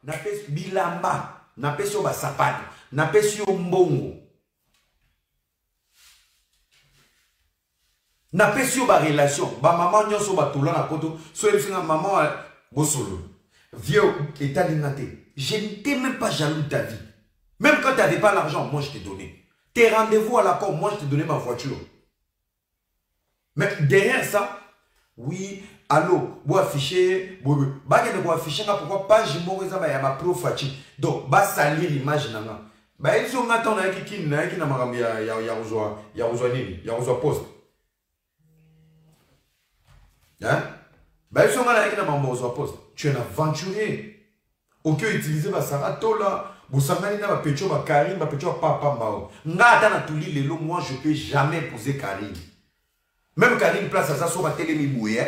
napesi bilamba, napesi yo basapato, napesi yo mbongo. Napesi yo ba relation, ba maman nyonso ba tola na poto, so elfinga maman bosolo. Vieux état d'inaté. Je n'étais même pas jaloux de ta vie. Même quand tu n'avais pas l'argent, moi je t'ai donné. Tes rendez-vous à l'accord, moi je t'ai donné ma voiture. Mais derrière ça, oui, allô, vous affichez, vous affichez, pourquoi pas, je m'aurais dit, il y a ma profachi. Donc, bah, salir l'image, nana. Bah, ils sont maintenant, il y a qui n'a pas il y a poste. Hein? Bah, ils sont là, qui n'a pas poste. Tu es un aventurier. Aucun utiliser ma sarato là. Boussangani na pecho ba Karim, ba pecho papa mbao. Nga ata na tuli lelo, moi je peux jamais poser Karim. Même Karim place à ça sur la télé mi bouye.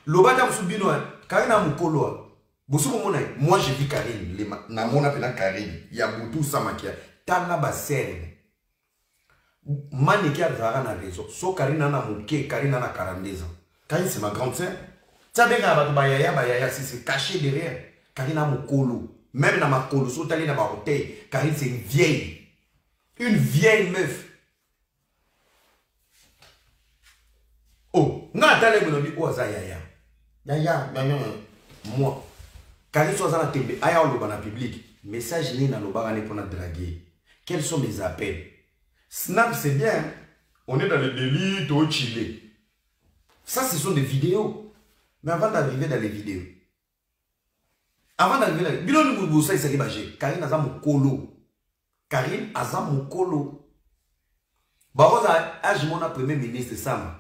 Lobata musubino Karim na mukolo. Bosuko mona moi je vis Karim, na mona pena Karim. Ya butu samakia. Tana ba serre. Maniki a na raison. So Karim na muke, Karim na 42 ans. Karim c'est ma grande sœur. Ça benga ba bayaya si c'est caché derrière. Karim na mukolo. Même dans ma colo, sur ta ligne dans ma hôtel, Karine c'est une vieille. Une vieille meuf. Oh, n'a pas l'air de dire, oh, ça yaya. Moi. Karine soit dans la télé, aïe, on le dans le public. Message ni dans le bar, on est pour la draguer. Quels sont mes appels? Snap, c'est bien. On est dans le délit, au Chili. Ça, ce sont des vidéos. Mais avant d'arriver dans les vidéos, avant d'arriver là, Bilo nous ça il s'est ribagé. Karine a mon colo. Karine a mon colo. Baroza a mon premier ministre de Sam.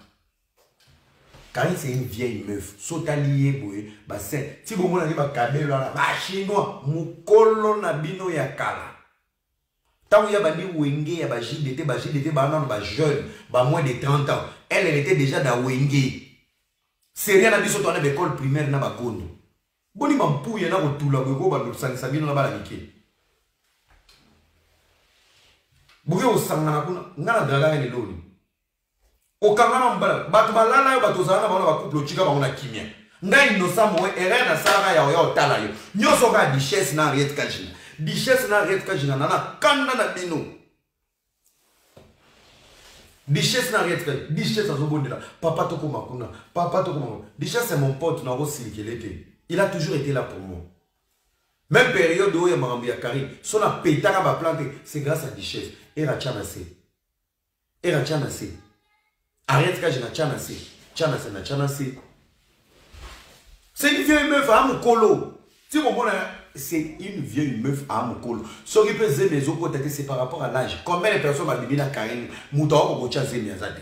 Karine c'est une vieille meuf. Sotalié boy. Bah c'est. Si vous m'avez pas cabé là, bah chinois. Mon colo na bino ya kala. Tant y a bandi wenge ya ba JDT ba non ba jeune, ba moins de 30 ans. Elle était déjà dans wenge. C'est rien à dire sur ton école primaire na ba kondo. Boni mampouye na kotula bweko ba lobsangisa bino na bala mike. Buke osangana kuna ngana draga ne loni. Okangana mbala batu balala yo batu zana bana ba couple chika ba na kimia. Ngai no samo erreur na sara ya yo tala yo. Nyoso ka Duchesse na Henriette Kajina. Duchesse na Henriette Kajina na kanda na bino. Duchesse na Henriette Kajina. Duchesse azobondela. Papa toko makuna. Papa toko makuna. Duchesse c'est mon pote na rosilkeleke. Il a toujours été là pour moi. Même période où il y a Marambi Karine, son a pété à ma plante, c'est grâce à Duchesse. Et la Tchanase. Et la Tchanase. Arrête quand je na Tchanase. Tchanase na Tchanase. C'est une vieille meuf à mon colo. Si mon bon, c'est une vieille meuf à mon colo. Ce qui peut se mes autres côtés, c'est par rapport à l'âge. Combien de personnes ont dit à Karine, Moutao pour Tchanase Miazade.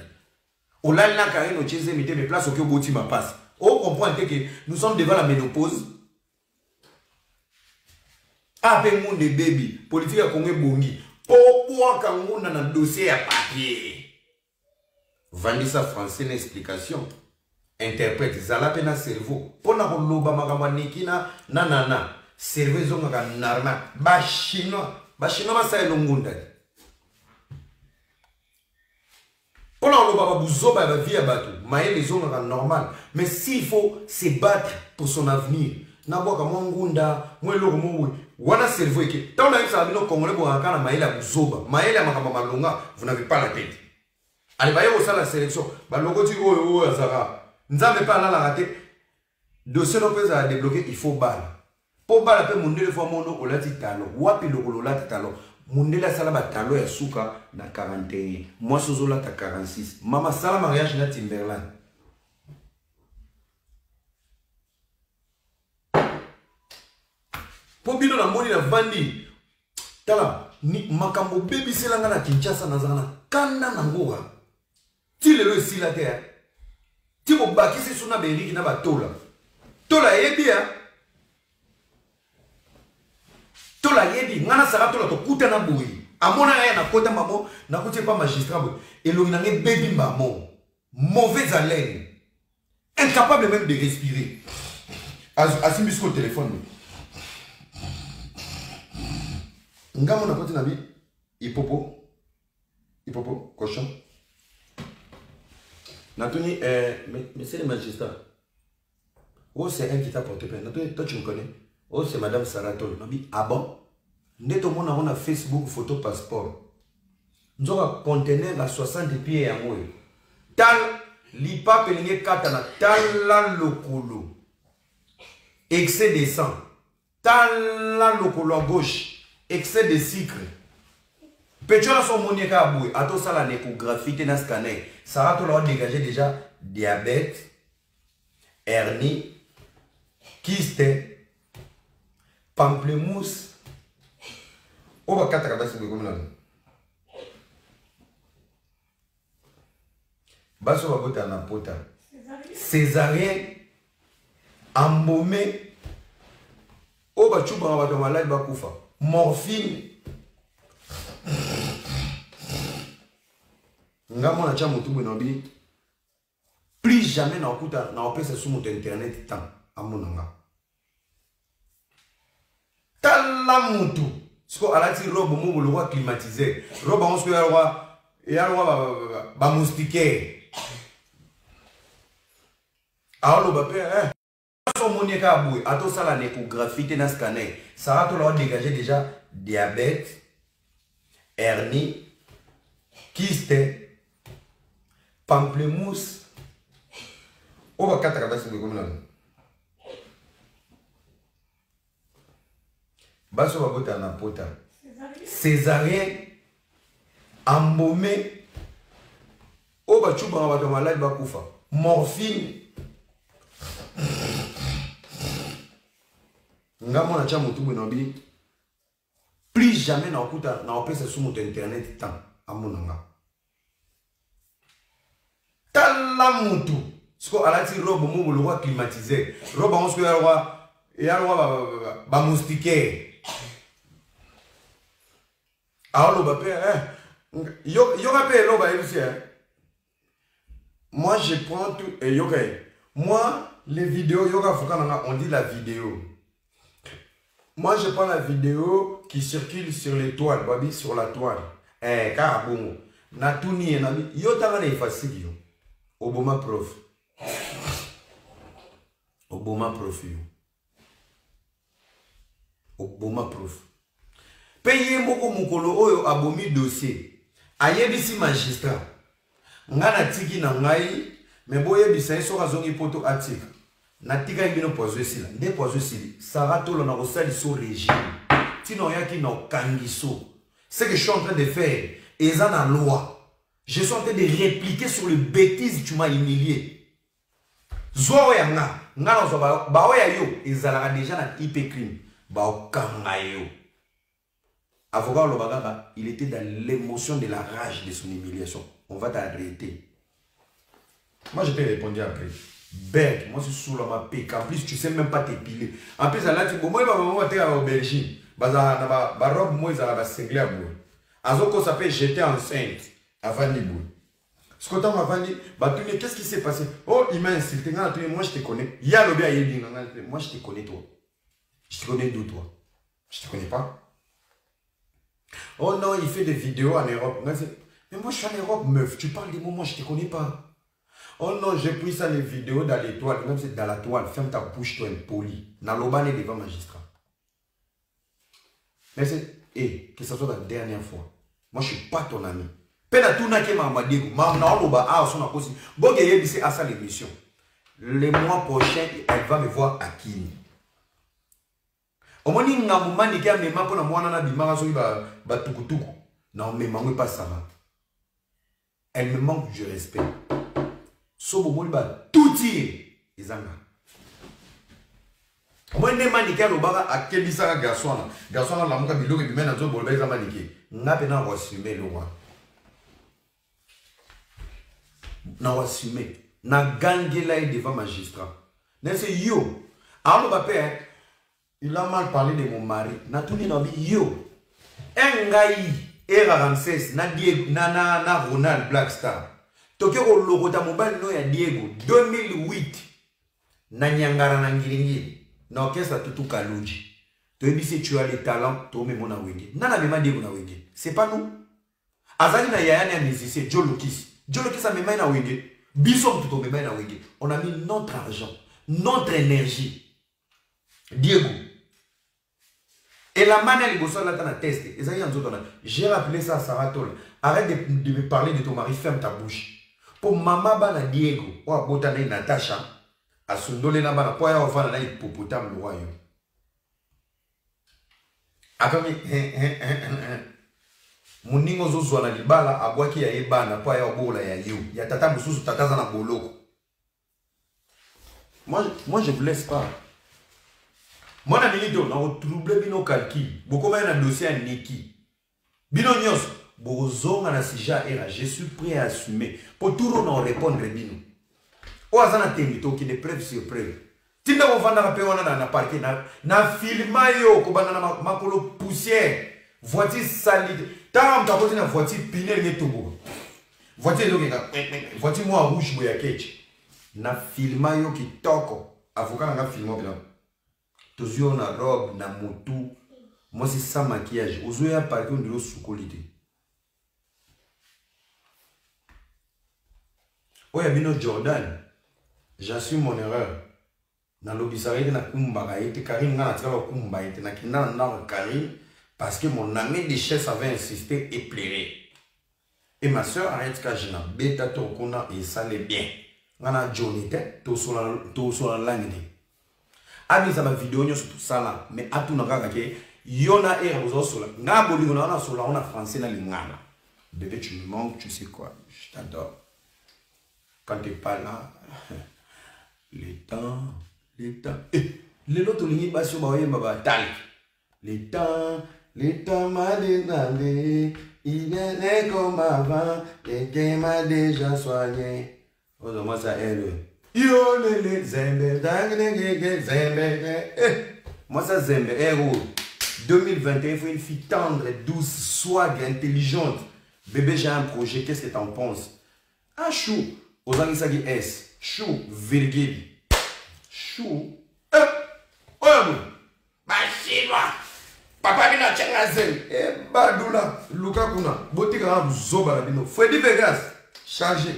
Au lal na Karine, au Tchanase, mettez mes places au Kyobuti ma passe. On comprend que nous sommes devant la ménopause. Après monde de baby, politique à Congo Bongi. Pourquoi quand on a un dossier à papier? Vanessa français, une explication. Interprète, Zala pena cerveau. Pour na loba magama nikina, nanana. Cerveau zonga narma. Ba chinois ma sa elongunda. On a le bouzoba va vie à battre. Mais les hommes sont normal. Mais s'il faut se battre pour son avenir, n'aboka mongunda, moi le mot, wana cerveau qui. Tant que ça vient au Congolais pour encore maïla bouzoba, maïla makamba malonga, vous n'avez pas la tête. Allez, voyez où ça la sélection. Bah logo tu go azara. N'avez pas là la raté. Dossier non peut à débloquer, il faut balle. Pour balle après mon deux fois mono au lati talo. Wapi le lati talo. Mundela salaba talo ya suka na 41. Moi sozola ta 46. Mama sala mariage na Timberland. Po bino na moni na vandi. Tala ni makambo baby selanga na Kinshasa na zana kanda na ngora. Ti lelo esila te. Ti mo bakisi suna beriki na batola. Tola ebia. Tola yebi ngana sara tola to kuta na boui amona ya na kota mamo na kuti pas magistrat boui et lo nangé baby maman mauvaise haleine incapable même de respirer asimbisco téléphone ngamo na koti na bi hipopo cochon Natoni mais c'est le magistrat. Oh c'est un qui t'a porté plainte. Natoni toi tu me connais. Oh, c'est Madame Saratol. Ah bon? Neto on a Facebook photo passeport. Nous avons un conteneur à 60 pieds à moi. Tal, l'ipa pelingue katana, tal la lokolo. Excès de sang. Tal la lokolo à gauche. Excès de sucre. Petit son moniaka à boué. Ato ça la l'échographie, t'es dans scanner. Saratol a dégagé déjà diabète, hernie, kyste, pamplemousse. On va 4 cabasses de comme là. Basso va botter en pota. Césarien, embaumé. On va chouba en bateau malade, bakoufa. Morphine. Ngamo na chamu tubu nobi. Plus jamais na okuta na opesa sur mon internet tant amonanga. Talamutu. Sko alati robe mo le roi climatisé. Robe on se roi ba moustiquaire. Alors le père son moniaka aboué ato ça la l'échographie t'es dans scanner. Ça va te dégager déjà diabète, hernie, kyste, pamplemousse. On va 4 cabasses de comme là. Basso va botter en pota. Césarien, embaumé. On va chouba en bateau malade, bakoufa. Morphine. Ngamo na chamu tubu nobi. Plus jamais na okuta na opesa sur mon internet tant amonanga. Talamutu. Sko alati robe mo le roi climatisé. Robe on se roi ba moustiquaire. Alors le père yo rappelle lo ba ici. Moi je prends tout et yo moi les vidéos yoga on dit la vidéo. Moi je prends la vidéo qui circule sur les toiles, babi sur la toile. Car bon, na tout ni en ami, yo tanga na facile yo. Obama prof. Obama prof yo. Obama prof. Paye moko mukolo oyo abomi dossier. Ayebisi magistrat. Ngana tiki na ngai, mais boye bisa so razongi poto atika. Natika ibino pozo sila. Nde pozo sili. Saratolo na rosali so régime. Tino yaki na kangiso. Ce que je suis en train de faire, est dans la loi. Je suis en train de répliquer sur les bêtises que tu m'as humilié. Zoé nga. Nga na zo ba oya yo. Ezalaka déjà na type crime. Ba okanga yo. Avocat Lobagara, il était dans l'émotion de la rage de son humiliation. On va t'arrêter. Moi, je t'ai répondu après. Bête, moi, je suis sous la paix. En plus, tu ne sais même pas t'épiler. En plus, là, tu dis, moi, je vais en Belgique. Ma robe, moi, ça va s'égler à moi. Azoko s'appelle j'étais enceinte. Avant de boue. Ce que tu m'as dit, qu'est-ce qui s'est passé? Oh, il m'a insulté. Moi, je te connais. Il y a le bien, moi, je te connais, toi. Je te connais d'où, toi? Je te connais pas. Oh non, il fait des vidéos en Europe. Mais moi, je suis en Europe, meuf. Tu parles des mots, moi, je ne te connais pas. Oh non, j'ai pris ça, les vidéos dans les toiles. Même si c'est dans la toile, ferme ta bouche, toi, impoli. Nalobane devant magistrat. Mais c'est, que ce soit la dernière fois. Moi, je ne suis pas ton ami. Pena tout n'a que m'a dit, maman, loba, ah, son apposé. Bon, il y a à ça l'émission. Le mois prochain, elle va me voir à Kini. Au moins, il y a un moment qui a même pour moi, on a dit, maraso, ba tukutuku. Non, mais maman, pas ça va. Elle me manque du respect. Sobo mo ba tout dire ezanga. Moi ne manike lo baka akebisa garçon la muka biloko bi mena zo bolba ezanga manike. Ngape na wassumer le roi. Na wassumer. Na gangela devant magistrat. N'est-ce yo. Alors ba père, il a mal parlé de mon mari. Na tout ni na yo. Engai R46 na Diego na Ronald Blackstar. Tokyo logota mobile no ya Diego 2008 na Nyangara na Ngiringi na orchestre Tutu Kalonji. Tu dis tu as les talents, tu me mona wenge. Nana mema Diego na wenge. C'est pas nous. Azali na yaya na musicien Joe Lokis. Joe Lokis a mema na wenge. Bisom tout mema na wenge. On a mis notre argent, notre énergie. Diego, Et la manière de bosser là, tu as testé. J'ai rappelé ça à Sarah Tol. Arrête de me parler de ton mari, ferme ta bouche. Pour maman bana Diego, ou à Botana Natacha, à Sundole Nabana, pour y avoir un hippopotame le royaume. Akami, Moningo zo na libala, abwaki ya ebana, pour y avoir bola ya yu. Ya tata mususu tata zana boloko. Moi, je ne vous laisse pas. Moi, je suis troublé bino calcul. Beaucoup de dossier à Niki. Bino nyos. Je suis prêt à assumer. Pour tout le monde répondre bino. Oazana temito qui ne preuve sur preuve. Tinda ko vanda pe wana na parquet na filma yo ko bana na makolo poussière. Voiture salide. Tant ka pote na voiture pinel ne tobo. Voiture donc voiture moi rouge boya ketch. Na filma yo ki toko. Avocat na filma bien. Toujours na robe na motu. Moi c'est sans maquillage. Ozoya parquet on de sous qualité. Oya bino Jordan. J'assume mon erreur. Na lobisaré na kumbaga ete Karim na tira kumba ete na kinana na Karim parce que mon ami de chef avait insisté et plairé. Et ma soeur arrête que je na beta to kona et ça l'est bien. Ngana Johnny te to sur la langue. Abi za ma vidéo nyo sur tout ça là mais atu na kaka ke yona era bozo sola. Na boli na sola on a français na lingana. Bébé tu me manques, tu sais quoi? Je t'adore. Quand tu n'es pas là, les temps. Les autres lignes bas sur ma tal. Les temps m'a dénadé, il n'est comme avant, et qui m'a déjà soigné. Oh, moi ça est yo les zembe, moi ça zembe, héros. 2021, il faut une fille tendre, douce, swag, intelligente. Bébé, j'ai un projet, qu'est-ce que t'en penses? Ah, chou. Aux Anisagi S. Chou, virgule. Chou. Machinois. Papa bina changazen. Badoula. Luka kuna. Botika na zoba la bino. Freddy Vegas. Chargé.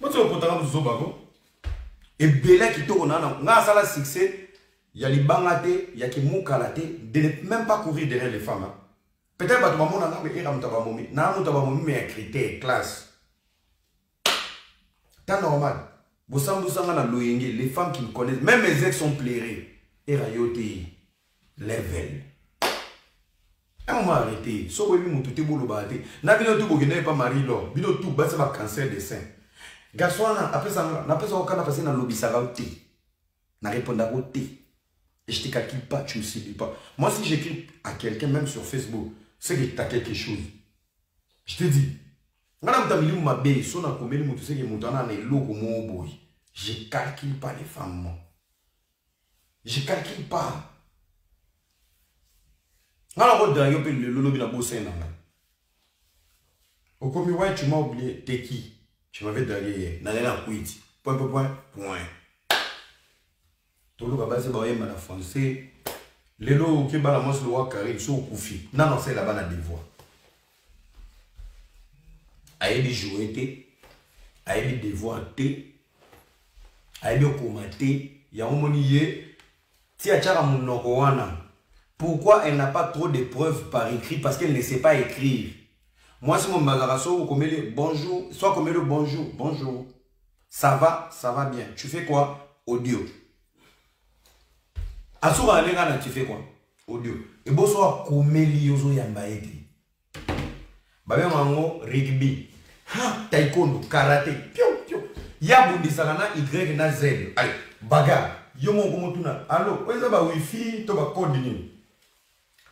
Moi tu vas porter zoba go. Et Bela qui tourne na nga sala succès. Ya libanga te, ya ki mukala te, de ne même pas courir derrière les femmes. Peut-être que tu vas mona na be era mutaba momi. Na mutaba momi mais critère classe. C'est normal. Les femmes qui me connaissent, même mes ex sont plairées. Et rayoté, level. Un moment arrêté. So oui, mon tout est beau le bâté. N'a bien tout beau qui n'est pas mari là. Bien tout bas c'est pas cancer des seins. Garçon après ça, n'a pas ça aucun passé dans le lobby ça va ôter. N'a répondu à ôter. Et je te calcule pas, tu me cibles pas. Moi si j'écris à quelqu'un même sur Facebook, c'est que tu as quelque chose. Je te dis. Je calcule pas les femmes. Je calcule pas. Au commis, tu m'as oublié. T'es qui? Tu m'avais dragué hier. Point. Tout le monde a français. Les lots qui balamont le roi Karim sont au koufi. Non, c'est là-bas la devoir. Aïe jouer té, aïe devoir té, aïe commenter, ya omoniye, ti achara monoko wana. Pourquoi elle n'a pas trop de preuves par écrit? Parce qu'elle ne sait pas écrire. Moi c'est mon magaraso, comme le bonjour, soit comme le bonjour. Ça va bien. Tu fais quoi? Audio. Asura alenga tu fais quoi? Audio. Et bon soit comme yozo yambaete. Babe mango rugby. Ha, taekwondo, karaté. Pio. Ya bundisaka na Y na Z. Allez, bagarre. Yo mon komo tuna. Allo, oza ba wifi to ba code ni.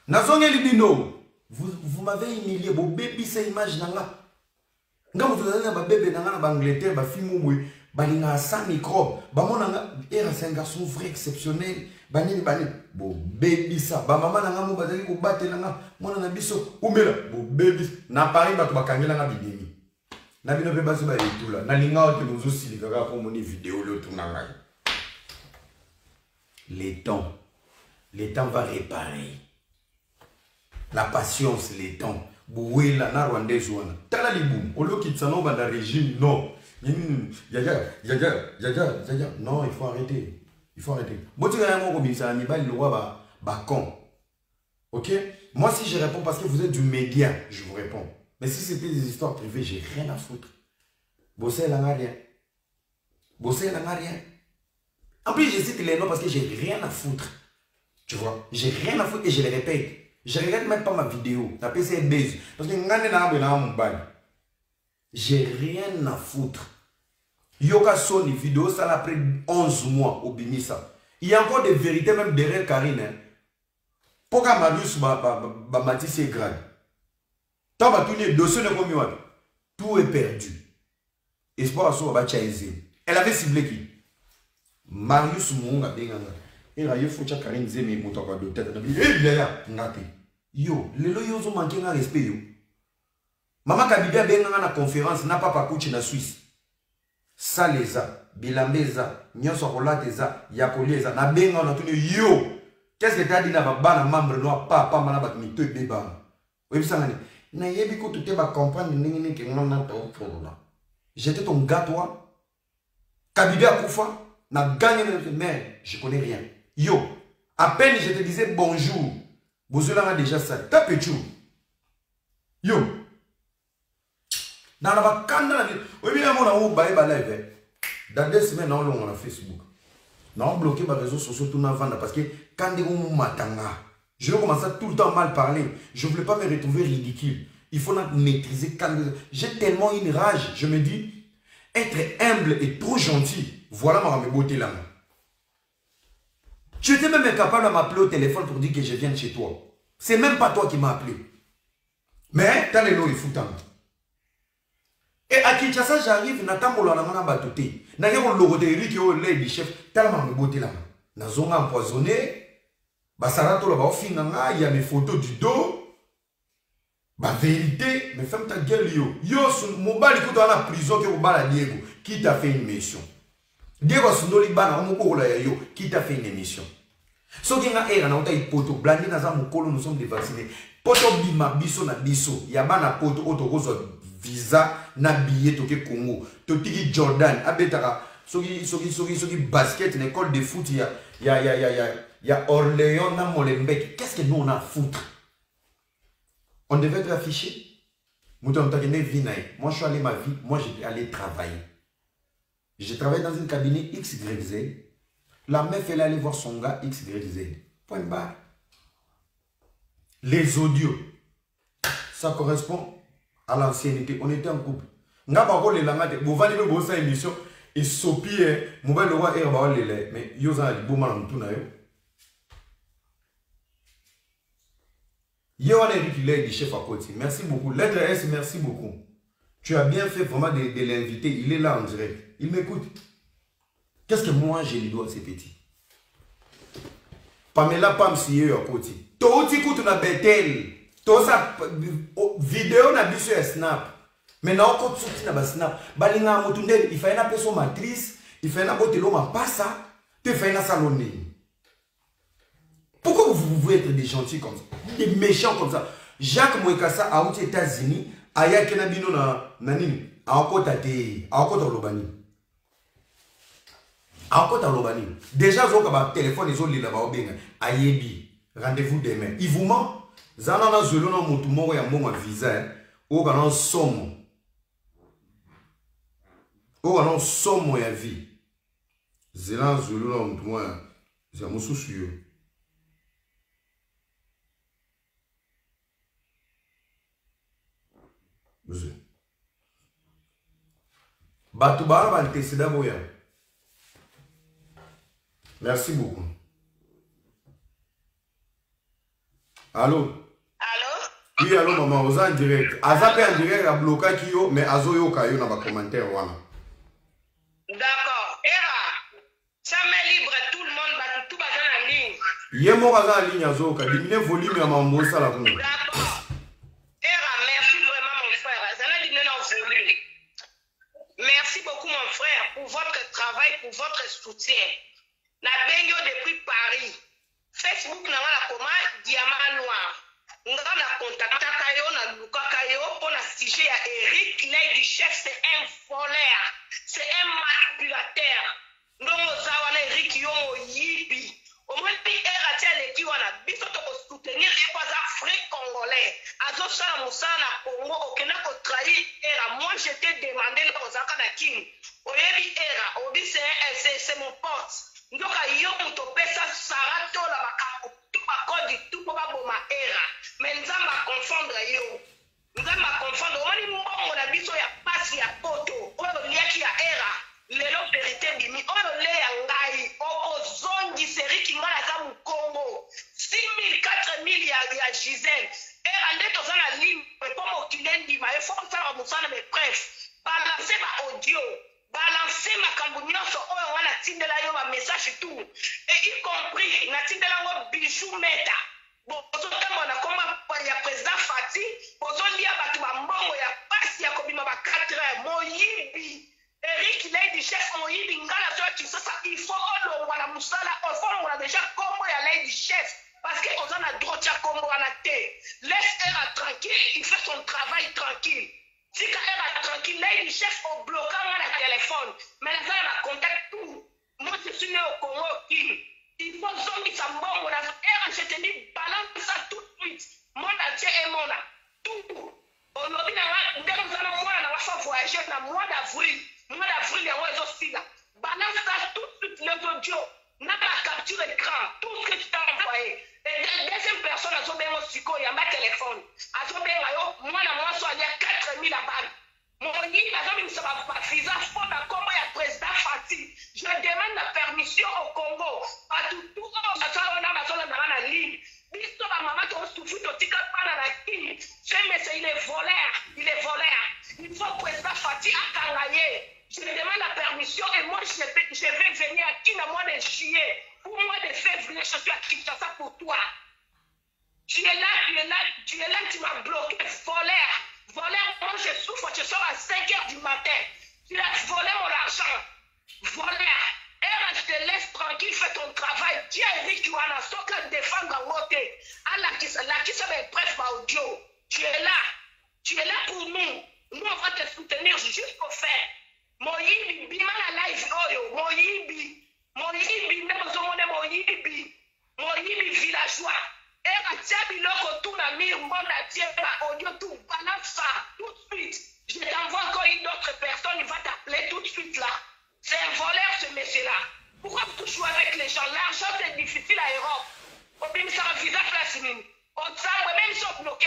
Nazongeli bino. Vous m'avez humilié, bo baby c'est image nanga. Nga mutu na ba bébé nanga na ba Angleterre ba film mwe, ba linga sans microbe. Ba mona nga era c'est un garçon vrai exceptionnel. Banini bo baby ça. Ba maman nanga mo bazali ko batela nga. Mona na biso umela bo baby na Paris ba to bakangela nga bidemi. Na bino pe baso ba etula. Na linga ote bozo silika ka ko moni vidéo le tunanga. Le temps va réparer. La patience, les temps. Bouéla, na rwandais wana. Tala liboum. Olo kitsano banda régime, non. Yaya. Non, il faut arrêter. Botika ya moko bisa ni bali lowa ba con. Ok? Moi, si je réponds parce que vous êtes du média, je vous réponds. Mais si c'était des histoires privées, j'ai rien à foutre. Bosser, elle n'a rien. Bosser, elle n'a rien. En plus, je cite les noms parce que j'ai rien à foutre. Tu vois? J'ai rien à foutre et je les répète. Je ne regarde même pas ma vidéo. La PC est baise. Parce que j'ai rien à foutre. Yoka Sony vidéo, ça l'a pris 11 mois au Binissa. Il y a encore des vérités même derrière Karine. Hein. Pourquoi Marius Matisse grade? Tant que tout dossier tout est perdu. Espoir à soi, elle avait ciblé qui? Marius Mounga Benganga. Et là, il faut que Karine Zeme Moutaka de tête. Yo, les loyaux ont manqué un respect. Yo. Maman Kabibia Benganga na conférence n'a pas parcouru na Suisse. Saleza, Bilambeza, Nyoso Rolateza, Yakoleza, na Benga na tout yo. Qu'est-ce que tu as dit na baba na membre noir pas mal avec mito beba. Oui, ça ngani. Na yebi ko tout te ba comprendre nini ke ngona na to là. J'étais ton gars toi. Kabibia Koufa na gagné mais je connais rien. Yo, à peine je te disais bonjour. Bozola a déjà ça. Tape tu. Yo. Dans la bacana, oui, bien, on a live. Dans 2 semaines, on a Facebook. On a bloqué les réseaux sociaux tout le monde parce que quand on m'attend, je vais commencer tout le temps mal parler. Je ne voulais pas me retrouver ridicule. Il faut maîtriser. J'ai tellement une rage. Je me dis, être humble et trop gentil, voilà ma beauté là. Tu étais même incapable de m'appeler au téléphone pour dire que je viens de chez toi. C'est même pas toi qui m'as appelé. Mais t'as les lots et foutant. Et à Kinshasa, j'arrive, Nathan Moulana Batouté. N'a pas le logo de Eric au lait du chef, tellement me beauté là. N'a zonga empoisonné. Basarato là, il y a mes photos du dos. Bah vérité, mais ferme ta gueule yo. Yo, mon bal écoute dans la prison que vous bala Diego. Qui t'a fait une mission? Diego Sunoli Bana, yo, qui t'a fait une émission? Ce qui est là, on a une poto, blandi dans un mokolo, nous sommes des vaccinés. Poto bima, biso na biso, yabana poto, auto rose visa, na billet, toke Congo, totiki Jordan, abetara, soki basket, une école de foot, il y a Orléans, na Molenbeek. Qu'est-ce que nous on a à foutre? On devait être affiché. Moi, je suis allé ma vie, moi j'étais allé travailler. J'ai travaillé dans une cabinet XYZ. La meuf, elle allait voir son gars XYZ. Point barre. Les audios, ça correspond à l'ancienneté. On était en couple. Nga ba ko le langa te bo vali bo sa émission et sopie mobile le roi ba le mais yo za li bo mala mutuna yo. Yo on est du chef à côté. Merci beaucoup. Lettre S, merci beaucoup. Tu as bien fait vraiment de l'inviter. Il est là en direct. Il m'écoute. Qu'est-ce que moi je lui dois à ces petits? Pamela Pam si à côté. Toi tu écoutes na Betel. Toi ça vidéo na biso snap. Maintenant quand tu na snap, balinga motundel, il fait une personne matrice, il fait une botelo ma passa, tu fais une salonine. Pourquoi vous pouvez être des gentils comme ça, des méchants comme ça? Jacques Moekassa a aux États-Unis, aya kenabino na nini, a encore tate, a encore lobani. Encore lobani. Déjà zo ka téléphone ils ont li là-bas benga, ayebi, rendez-vous demain. Il vous ment. Zana na zolo na mutu moko ya monga visa, o kana somo. O kana somo ya vie. Zela zolo na mutu moya, za mususu yo. Batouba va le boya. Merci beaucoup. Allô? Allô? Oui, allô, maman, vous êtes en direct. Azapé en direct, à bloquer Kyo, mais Azoyo Kayo n'a pas commentaire. Voilà. D'accord. Era, ça m'est libre, tout le monde va tout bazar en ligne. Yemo bazar en ligne, Azoka. Diminuez le volume à ma moussa la con. D'accord. Era, merci vraiment, mon frère. Ça n'a diminué dans volume. Merci beaucoup, mon frère, pour votre travail, pour votre soutien. Na Bengio depuis Paris. Facebook n'a pas la commande Diamant Noir. Nous avons contacté Kayo, na Luka Kayo, pour la sujet à Eric Lay du chef, c'est un voleur, c'est un manipulateur. Nous avons Eric Yomo Yibi. Au moins, il est raté à l'équipe, on a besoin de soutenir les congolais azosala mosala na congo okenda kotrahir era. Moi je t'ai demandé na ozalaka na kini oyebi era obi c'est mon pote ndoka yo moto opesa sara tola makambo tu bakodi tu mpo baboma era. Mais nzambe akonfondre yo, nzambe akonfondre. Omoni mbongo na biso ya pasi ya poto oyo oliaki ya era lelo verité bimi oyo le ya ngai okozongi seriki ngai naza mokongo 6000 4000 ya Gisèle era nde toza na ligne mpo mokili ndima efo kosala mosala me bref balanse baaudio balanse makambo nyonso oyo nga natindela yo bamessage tout et y compris natindela yango bijou meta bozotambola na komba ya président Fati bozolia bato bambongo ya pasi ya kobima ba 4 heures moyibi Eric Lady Chef moyibi ngala to kisasa il faut olongwa na musala il faut olongwa déjà kombo ya Lady Chef parce que on a droit ya kombo na te. Laisse-la tranquille, il fait son travail tranquille. Si elle est tranquille, Lady Chef au bloquant la téléphone mais là elle a contact tout. Moi je suis né au Congo il faut zombie ça bon on a je te dis balance ça tout de suite. Mon entier et mon tout. On a voyager dans le mois d'avril. Le mois d'avril, il y a aussi là. Balance ça tout de suite, les audios. N'a pas capture écran, tout ce que tu t'as envoyé. Et la deuxième personne, elle a bien mon psycho, il y a ma téléphone. Elle a bien, moi, il y a 4000 à balle. Mon lit, il ne sera pas visa, il faut comment il y a le président Fati. Je demande la permission au Congo. À tout, on a la ligne. Biso ba maman to souffre to tika pana na kini. Mais il est voleur, il est voleur. Il faut que président Fati akangaye. Je lui demande la permission et moi je vais venir à Kina mois de juillet. Pour mois de février, je suis à Kinshasa pour toi. Tu es là, tu m'as bloqué. Voleur, moi je souffre, je sors à 5 h du matin. Tu as volé mon argent. Voleur. Et je te laisse tranquille, fais ton travail. Dis à Eric Wana, sauf qu'à défendre en côté. La qui s'est bref, audio. Tu es là pour nous. Nous, on va te soutenir jusqu'au fait. Moyibi, bima la live oyo. Moyibi, Moyibi villageois. Et Tiabi loko tout na mire, mbona tieba audio tout. Balance ça tout de suite. Je t'envoie encore une autre personne, il va t'appeler tout de suite là. C'est un voleur ce monsieur-là. Pourquoi vous jouez avec les gens? L'argent c'est difficile à Europe. Au bim ça un visa place mine. On s'en même si on bloque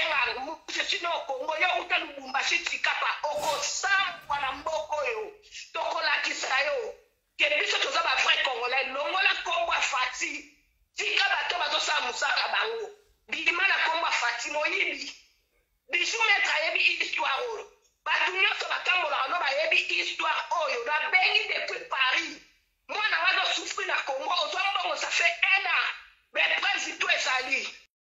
je suis dans le Congo, yo uta lubumbashi tikapa. Oko sam wana mboko yo. Toko la kisayo. Kene biso toza ba vrai Congolais. Longola Congo Fati. Tika bato bato sa musaka bango. Bima na Congo Fati moyibi. Bijou metra yebi histoire oyo. Bato nyonso batambola no bayebi histoire oyo. Na bengi depuis Paris. Moi na wazo souffrir na Congo. Ozwa mbongo ça fait 1 an.